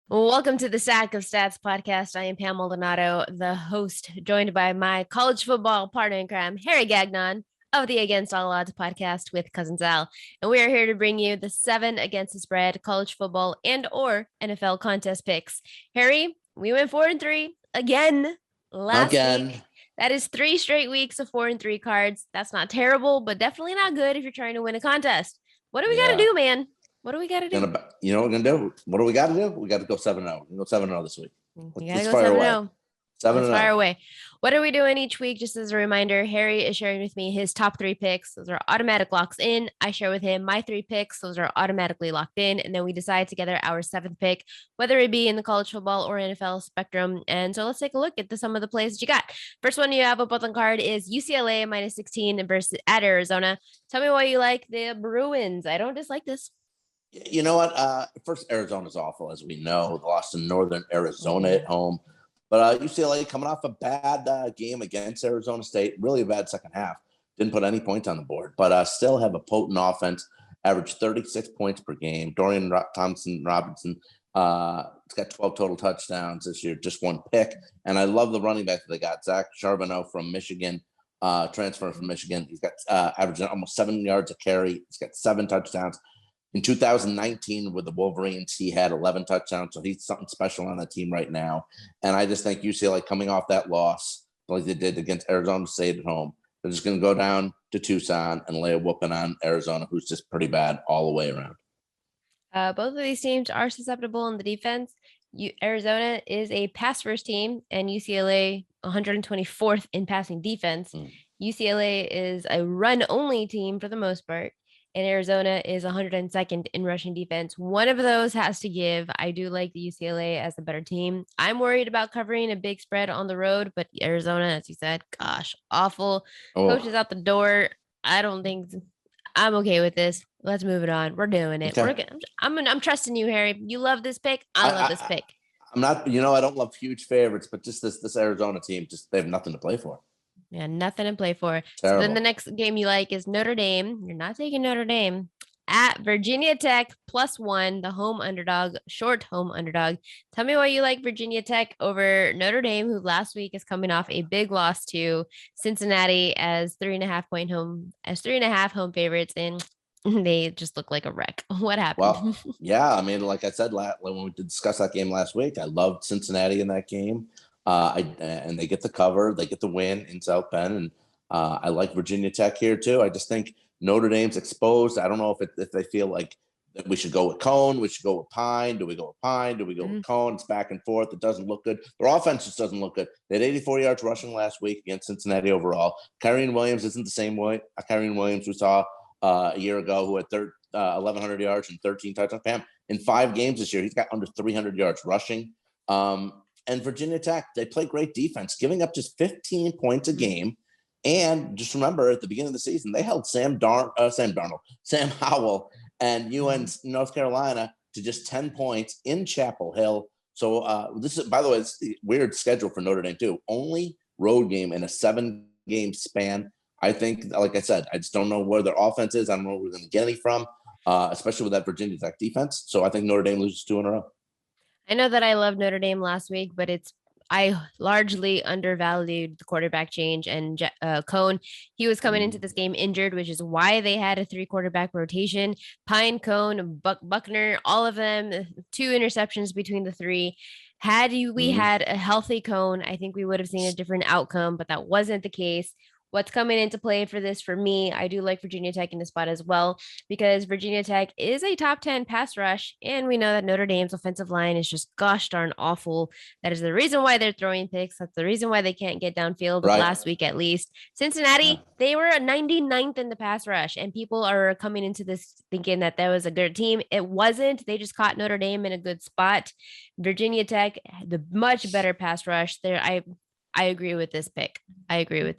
Welcome to the Sack of Stats podcast. I am Pam Maldonado, the host, joined by my college football partner in crime, Harry Gagnon of the Against All Odds podcast with Cousin Al. And we are here to bring you the 7 against the spread college football and or NFL contest picks. Harry, we went 4-3 again last week. That is 3 straight weeks of 4-3 cards. That's not terrible, but definitely not good if you're trying to win a contest. What do we got to do, man? What do we got to do? You know what we're going to do? What do we got to do? We got to go 7-0. We're going to go 7-0 this week. You got to go 7-0. 7-0. Let's fire away. What are we doing each week? Just as a reminder, Harry is sharing with me his top 3 picks. Those are automatic locks in. I share with him my 3 picks. Those are automatically locked in. And then we decide together our 7th pick, whether it be in the college football or NFL spectrum. And so let's take a look at some of the plays that you got. First one you have up on the card is UCLA minus 16 versus at Arizona. Tell me why you like the Bruins. I don't dislike this. You know what? First, Arizona's awful, as we know. They lost to Northern Arizona at home. But UCLA coming off a bad game against Arizona State, really a bad second half. Didn't put any points on the board, but still have a potent offense, averaged 36 points per game. Dorian Thompson-Robinson, it's got 12 total touchdowns this year, just 1 pick. And I love the running back that they got, Zach Charbonneau from Michigan, transfer from Michigan. He's got averaging almost 7 yards a carry. He's got 7 touchdowns. In 2019 with the Wolverines, he had 11 touchdowns, so he's something special on the team right now. And I just think UCLA coming off that loss, like they did against Arizona State at home, they're just going to go down to Tucson and lay a whooping on Arizona, who's just pretty bad all the way around. Both of these teams are susceptible in the defense. Arizona is a pass-first team, and UCLA 124th in passing defense. UCLA is a run-only team for the most part. And Arizona is 102nd in rushing defense. One of those has to give. I do like the UCLA as a better team. I'm worried about covering a big spread on the road, but Arizona, as you said, gosh, awful. Coach is out the door. I don't think I'm okay with this. Let's move it on. We're doing it. Okay. I'm trusting you, Harry. You love this pick. I love this pick. I'm not, I don't love huge favorites, but just this Arizona team, they have nothing to play for. Yeah, nothing to play for. Terrible. So then the next game you like is Notre Dame. You're not taking Notre Dame at Virginia Tech +1, the home underdog, short home underdog. Tell me why you like Virginia Tech over Notre Dame, who last week is coming off a big loss to Cincinnati as 3.5 home favorites, and they just look like a wreck. What happened? Well, yeah, I mean, like I said when we discussed that game last week, I loved Cincinnati in that game. And they get the cover, they get the win in South Bend, and I like Virginia Tech here too. I just think Notre Dame's exposed. I don't know if they feel like that we should go with Cone, we should go with Pine. Do we go with Pine? Do we go with Cone? It's back and forth. It doesn't look good. Their offense just doesn't look good. They had 84 yards rushing last week against Cincinnati overall. Kyren Williams isn't the same way. Kyren Williams we saw a year ago who had 1,100 yards and 13 touchdowns. Pam, in 5 games this year, he's got under 300 yards rushing. And Virginia Tech, they play great defense, giving up just 15 points a game. And just remember, at the beginning of the season, they held Sam Howell and UNC North Carolina to just 10 points in Chapel Hill. So this is, by the way, it's a weird schedule for Notre Dame too. Only road game in a 7-game span. I think, like I said, I just don't know where their offense is. I don't know where we're going to get any from, especially with that Virginia Tech defense. So I think Notre Dame loses 2 in a row. I know that I loved Notre Dame last week, but I largely undervalued the quarterback change and Cone. He was coming into this game injured, which is why they had a 3 quarterback rotation. Pine, Cone, Buckner, all of them, 2 interceptions between the 3. Had we had a healthy Cone, I think we would have seen a different outcome, but that wasn't the case. What's coming into play for this for me, I do like Virginia Tech in the spot as well, because Virginia Tech is a top 10 pass rush, and we know that Notre Dame's offensive line is just gosh darn awful. That is the reason why they're throwing picks. That's the reason why they can't get downfield last week at least. Cincinnati, they were 99th in the pass rush, and people are coming into this thinking that was a good team. It wasn't. They just caught Notre Dame in a good spot. Virginia Tech, the much better pass rush there. I agree with this pick. Okay.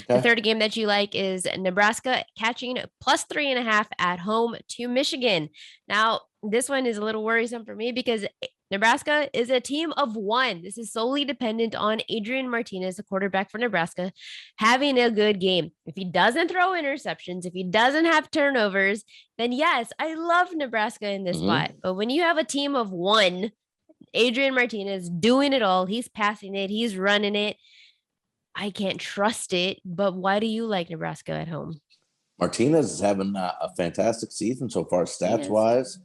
The third game that you like is Nebraska catching +3.5 at home to Michigan. Now, this one is a little worrisome for me because Nebraska is a team of one. This is solely dependent on Adrian Martinez, the quarterback for Nebraska, having a good game. If he doesn't throw interceptions, if he doesn't have turnovers, then yes, I love Nebraska in this spot. But when you have a team of one, Adrian Martinez doing it all, he's passing it, he's running it. I can't trust it. But why do you like Nebraska at home? Martinez is having a fantastic season so far, stats wise.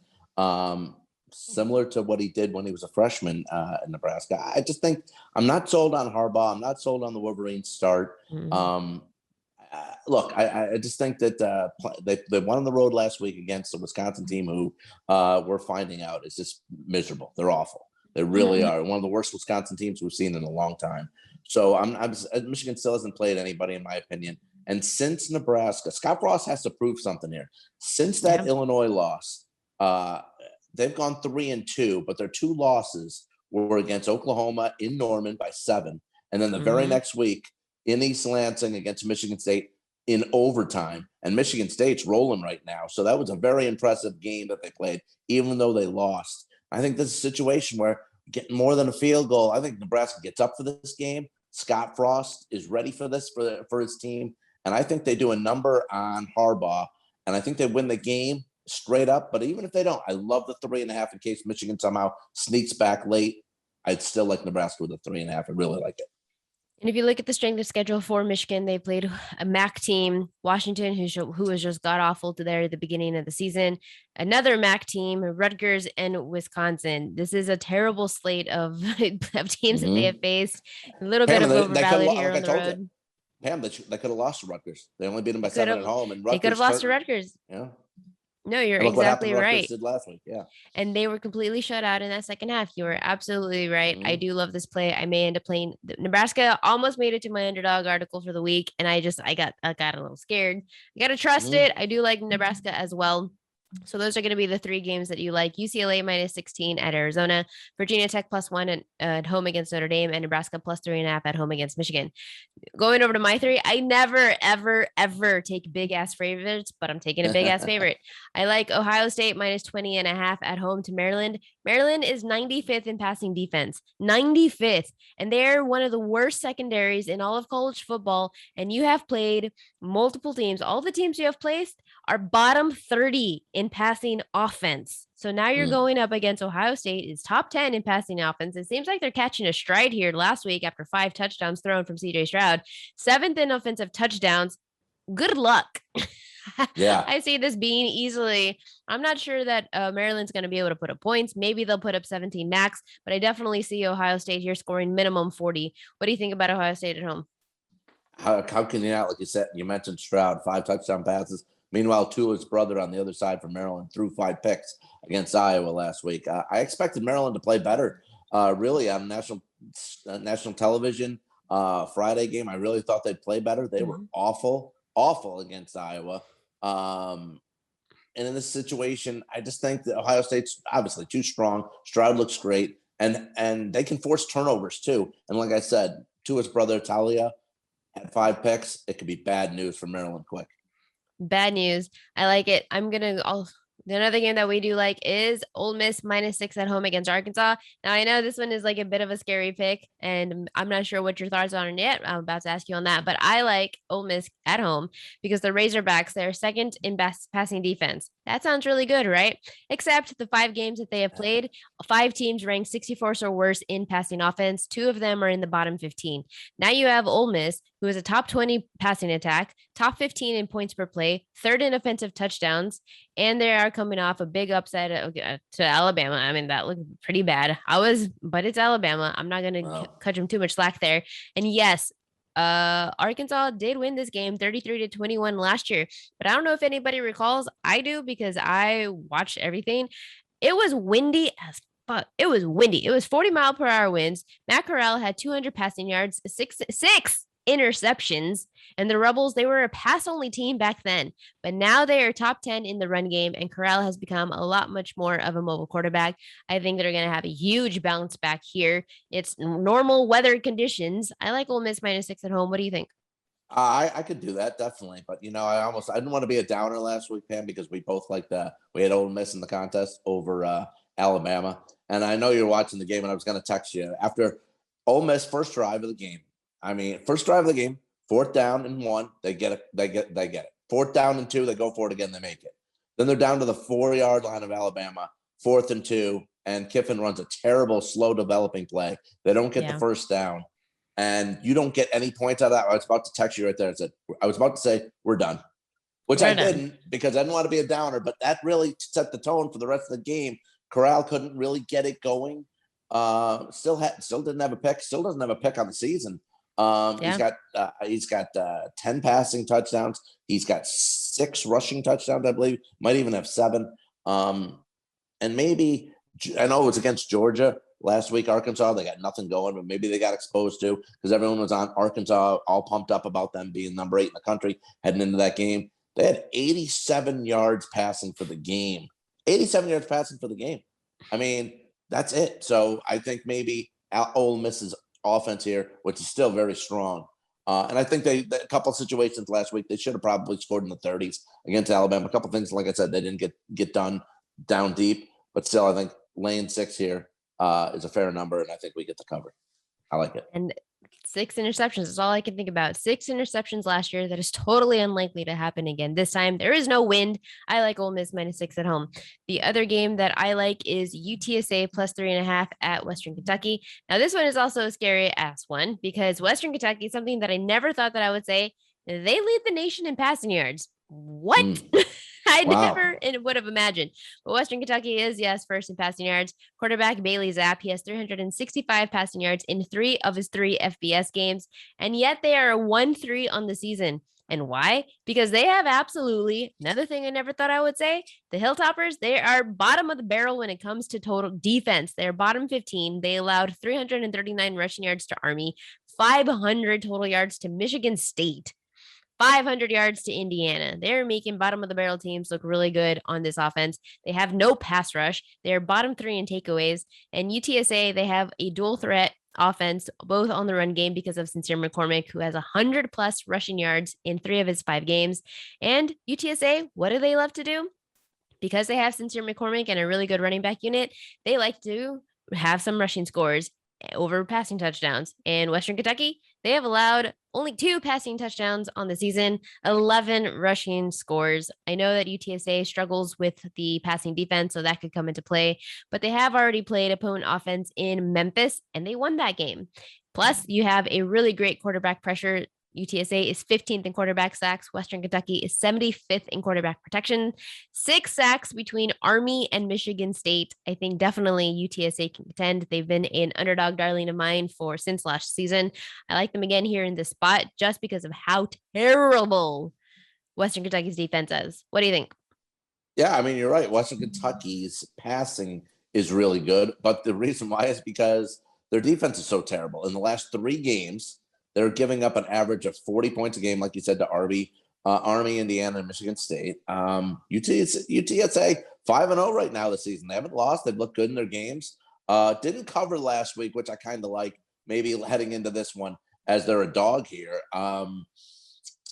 Similar to what he did when he was a freshman in Nebraska. I just think I'm not sold on Harbaugh. I'm not sold on the Wolverines start. Look, I just think that they won on the road last week against the Wisconsin team who we're finding out is just miserable. They're awful. They really are. One of the worst Wisconsin teams we've seen in a long time. So Michigan still hasn't played anybody, in my opinion. And since Nebraska, Scott Frost has to prove something here. Since that Illinois loss, they've gone 3-2, but their 2 losses were against Oklahoma in Norman by 7. And then the very next week in East Lansing against Michigan State in overtime. And Michigan State's rolling right now. So that was a very impressive game that they played, even though they lost. I think this is a situation where getting more than a field goal, I think Nebraska gets up for this game. Scott Frost is ready for this for his team. And I think they do a number on Harbaugh. And I think they win the game straight up. But even if they don't, I love the 3.5 in case Michigan somehow sneaks back late. I'd still like Nebraska with a 3.5. I really like it. And if you look at the strength of schedule for Michigan, they played a MAC team, Washington, who was just god awful to there at the beginning of the season. Another MAC team, Rutgers and Wisconsin. This is a terrible slate of teams that they have faced. A little bit of overvalued here on the road. Pam, they could have lost to Rutgers. They only beat them by 7 at home, and Rutgers they could have lost to Rutgers. Yeah. No, you're exactly right. Did last week. Yeah. And they were completely shut out in that second half. You were absolutely right. I do love this play. I may end up playing Nebraska. Almost made it to my underdog article for the week, and I got a little scared. You got to trust it. I do like Nebraska as well. So those are going to be the 3 games that you like. UCLA -16 at Arizona, Virginia Tech +1 at home against Notre Dame, and Nebraska +3.5 at home against Michigan. Going over to my 3, I never, ever, ever take big ass favorites, but I'm taking a big ass favorite. I like Ohio State -20.5 at home to Maryland. Maryland is 95th in passing defense, 95th, and they're one of the worst secondaries in all of college football. And you have played multiple teams. All the teams you have placed are bottom 30 in passing offense. So now you're going up against Ohio State, is top 10 in passing offense. It seems like they're catching a stride here last week after 5 touchdowns thrown from CJ Stroud, 7th in offensive touchdowns. Good luck. Yeah. I see this being easily. I'm not sure that Maryland's going to be able to put up points. Maybe they'll put up 17 max, but I definitely see Ohio State here scoring minimum 40. What do you think about Ohio State at home? How can you not, like you said, you mentioned Stroud, 5 touchdown passes. Meanwhile, Tua's brother on the other side for Maryland threw 5 picks against Iowa last week. I expected Maryland to play better, really, on national television. Friday game, I really thought they'd play better. They were awful against Iowa. And in this situation, I just think that Ohio State's obviously too strong. Stroud looks great, and they can force turnovers too. And like I said, Tua's brother Talia had 5 picks. It could be bad news for Maryland quick. Bad news. I like it. Another game that we do like is Ole Miss -6 at home against Arkansas. Now, I know this one is like a bit of a scary pick, and I'm not sure what your thoughts are on it. I'm about to ask you on that, but I like Ole Miss at home because the Razorbacks, they're 2nd in best passing defense. That sounds really good, right? Except the 5 games that they have played, 5 teams ranked 64th or worse in passing offense. 2 of them are in the bottom 15. Now you have Ole Miss, who is a top 20 passing attack, top 15 in points per play, 3rd in offensive touchdowns, and they are coming off a big upset to Alabama. I mean, that looked pretty bad. But it's Alabama. I'm not going to cut them too much slack there. And yes, Arkansas did win this game 33-21 last year, but I don't know if anybody recalls. I do because I watched everything. It was windy as fuck. It was windy. It was 40-mile-per-hour winds. Matt Corral had 200 passing yards, six interceptions, and the Rebels, they were a pass-only team back then, but now they are top 10 in the run game, and Corral has become a lot much more of a mobile quarterback. I think they're going to have a huge bounce back here. It's normal weather conditions. I like Ole Miss -6 at home. What do you think? I could do that, definitely. But, I didn't want to be a downer last week, Pam, because we both we had Ole Miss in the contest over Alabama. and I know you're watching the game, and I was going to text you after Ole Miss first drive of the game. I mean, first drive of the game, 4th down and 1, they get it. They get it. 4th down and 2, they go for it again, they make it. Then they're down to the 4-yard line of Alabama, 4th and 2, and Kiffin runs a terrible, slow developing play. They don't get the first down, and you don't get any points out of that. I was about to text you right there and said, I was about to say, we're done, which I didn't because I didn't want to be a downer, but that really set the tone for the rest of the game. Corral couldn't really get it going. Still didn't have a pick. Still doesn't have a pick on the season. He's got 10 passing touchdowns. He's got 6 rushing touchdowns, I believe. Might even have 7. And maybe I know it was against Georgia last week. Arkansas, they got nothing going, but maybe they got exposed to because everyone was on Arkansas, all pumped up about them being number 8 in the country heading into that game. They had 87 yards passing for the game. 87 yards passing for the game. I mean, that's it. So I think maybe Ole Miss's offense here, which is still very strong. And I think a couple of situations last week, they should have probably scored in the 30s against Alabama. A couple of things, like I said, they didn't get done down deep. But still, I think laying 6 here is a fair number, and I think we get the cover. I like it. And 6 interceptions is all I can think about. 6 interceptions last year. That is totally unlikely to happen again. This time, there is no wind. I like Ole Miss -6 at home. The other game that I like is UTSA +3.5 at Western Kentucky. Now, this one is also a scary ass one because Western Kentucky, something that I never thought that I would say, they lead the nation in passing yards. What? I never would have imagined. But Western Kentucky is, yes, first in passing yards. Quarterback Bailey Zapp, he has 365 passing yards in 3 of his 3 FBS games. And yet they are 1-3 on the season. And why? Because they have absolutely, another thing I never thought I would say, the Hilltoppers, they are bottom of the barrel when it comes to total defense. They're bottom 15. They allowed 339 rushing yards to Army, 500 total yards to Michigan State. 500 yards to Indiana. They're making bottom of the barrel teams look really good on this offense. They have no pass rush. They're bottom 3 in takeaways. And UTSA, they have a dual threat offense, both on the run game because of Sincere McCormick, who has 100+ rushing yards in 3 of his 5 games. And UTSA, what do they love to do? Because they have Sincere McCormick and a really good running back unit, they like to have some rushing scores over passing touchdowns. And Western Kentucky, they have allowed only 2 passing touchdowns on the season, 11 rushing scores. I know that UTSA struggles with the passing defense, so that could come into play, but they have already played opponent offense in Memphis, and they won that game. Plus, you have a really great quarterback pressure. UTSA is 15th in quarterback sacks. Western Kentucky is 75th in quarterback protection. 6 sacks between Army and Michigan State. I think definitely UTSA can contend. They've been an underdog darling of mine since last season. I like them again here in this spot just because of how terrible Western Kentucky's defense is. What do you think? Yeah, I mean, you're right. Western Kentucky's passing is really good, but the reason why is because their defense is so terrible. In the last 3 games, they're giving up an average of 40 points a game, like you said, to Army, Indiana, and Michigan State. UTSA 5-0 right now this season. They haven't lost. They've looked good in their games. Didn't cover last week, which I kind of like. Maybe heading into this one as they're a dog here,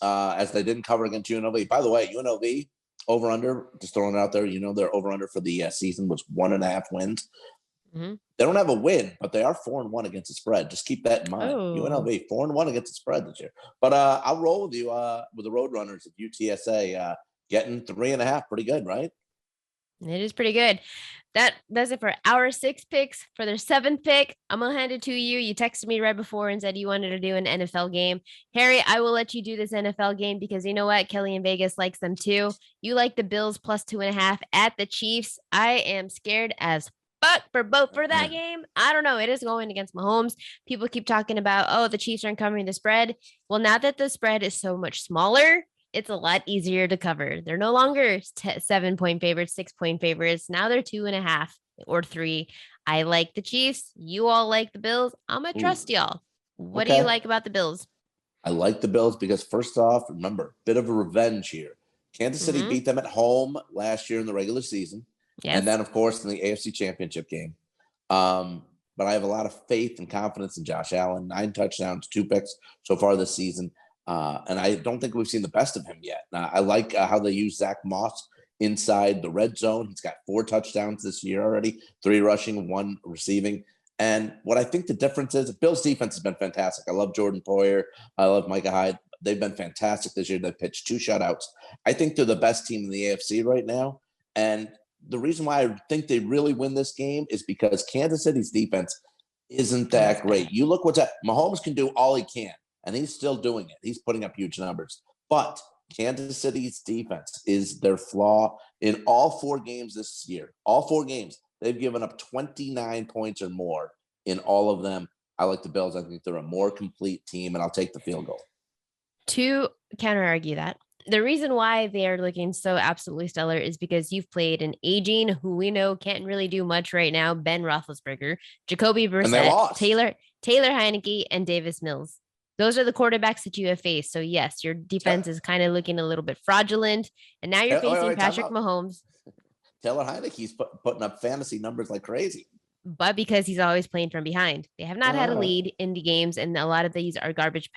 as they didn't cover against UNLV. By the way, UNLV over under, just throwing it out there. Their over under for the season was 1.5 wins. Mm-hmm. They don't have a win, but they are 4-1 against the spread. Just keep that in mind. UNLV 4-1 against the spread this year. But I'll roll with you with the Roadrunners of UTSA getting 3.5. Pretty good, right? It is pretty good. That does it for our 6 picks. For their 7th pick, I'm gonna hand it to you. You texted me right before and said you wanted to do an NFL game. Harry, I will let you do this NFL game because you know what? Kelly in Vegas likes them too. You like the Bills +2.5 at the Chiefs. I am scared as fuck for that game. I don't know. It is going against Mahomes. People keep talking about, the Chiefs aren't covering the spread. Well, now that the spread is so much smaller, it's a lot easier to cover. They're no longer 7-point favorites, 6-point favorites. Now they're 2.5 or 3. I like the Chiefs. You all like the Bills. I'm going to trust y'all. What do you like about the Bills? I like the Bills because first off, remember, bit of a revenge here. Kansas City beat them at home last year in the regular season. Yes. And then, of course, in the AFC Championship game. But I have a lot of faith and confidence in Josh Allen. 9 touchdowns, 2 picks so far this season. And I don't think we've seen the best of him yet. I like how they use Zach Moss inside the red zone. He's got 4 touchdowns this year already, 3 rushing, 1 receiving. And what I think the difference is, Bill's defense has been fantastic. I love Jordan Poyer. I love Micah Hyde. They've been fantastic this year. They've pitched 2 shutouts. I think they're the best team in the AFC right now. And the reason why I think they really win this game is because Kansas City's defense isn't that great. You look what's at Mahomes can do all he can, and he's still doing it. He's putting up huge numbers. But Kansas City's defense is their flaw in all 4 games this year. All 4 games, they've given up 29 points or more in all of them. I like the Bills. I think they're a more complete team, and I'll take the field goal. To counter argue that, the reason why they are looking so absolutely stellar is because you've played an aging, who we know can't really do much right now, Ben Roethlisberger, Jacoby Brissett, Taylor Heineke, and Davis Mills. Those are the quarterbacks that you have faced. So yes, your defense is kind of looking a little bit fraudulent, and now you're facing Patrick Mahomes. Taylor Heineke's putting up fantasy numbers like crazy. But because he's always playing from behind, they have not had a lead in the games, and a lot of these are garbage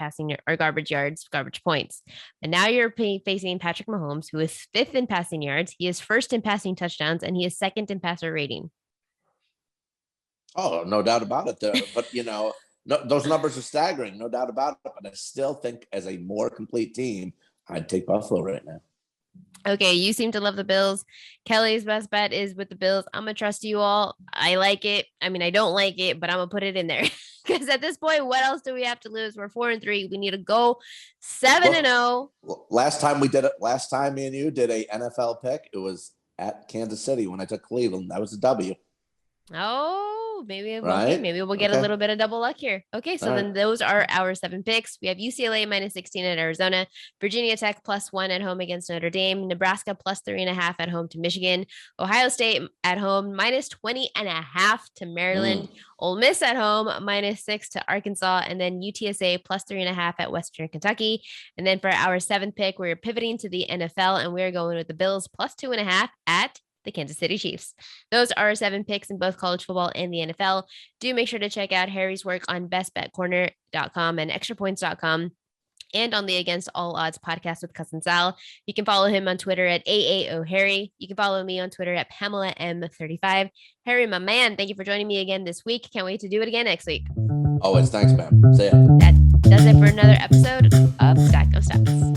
yards, garbage points. And now you're facing Patrick Mahomes, who is 5th in passing yards. He is 1st in passing touchdowns, and he is 2nd in passer rating. Oh, no doubt about it. But those numbers are staggering, no doubt about it. But I still think, as a more complete team, I'd take Buffalo right now. Okay, you seem to love the Bills. Kelly's best bet is with the Bills. I'm going to trust you all. I like it. I mean, I don't like it, but I'm going to put it in there. Because at this point, what else do we have to lose? We're 4-3. We need to go 7-0. Last time me and you did a NFL pick, it was at Kansas City when I took Cleveland. That was a W. Oh, maybe we'll get a little bit of double luck here. Okay, so then those are our 7 picks. We have UCLA -16 at Arizona, Virginia Tech +1 at home against Notre Dame, Nebraska +3.5 at home to Michigan, Ohio State at home -20.5 to Maryland, Ole Miss at home -6 to Arkansas, and then UTSA +3.5 at Western Kentucky. And then for our 7th pick, we're pivoting to the NFL, and we're going with the Bills +2.5 at the Kansas City Chiefs. Those are our 7 picks in both college football and the NFL. Do make sure to check out Harry's work on bestbetcorner.com and extrapoints.com, and on the Against All Odds podcast with Cousin Sal. You can follow him on Twitter at AAOHarry. You can follow me on Twitter at Pamela M35. Harry, my man, thank you for joining me again this week. Can't wait to do it again next week. Always. Thanks, man. See ya. That does it for another episode of Stack of Stats.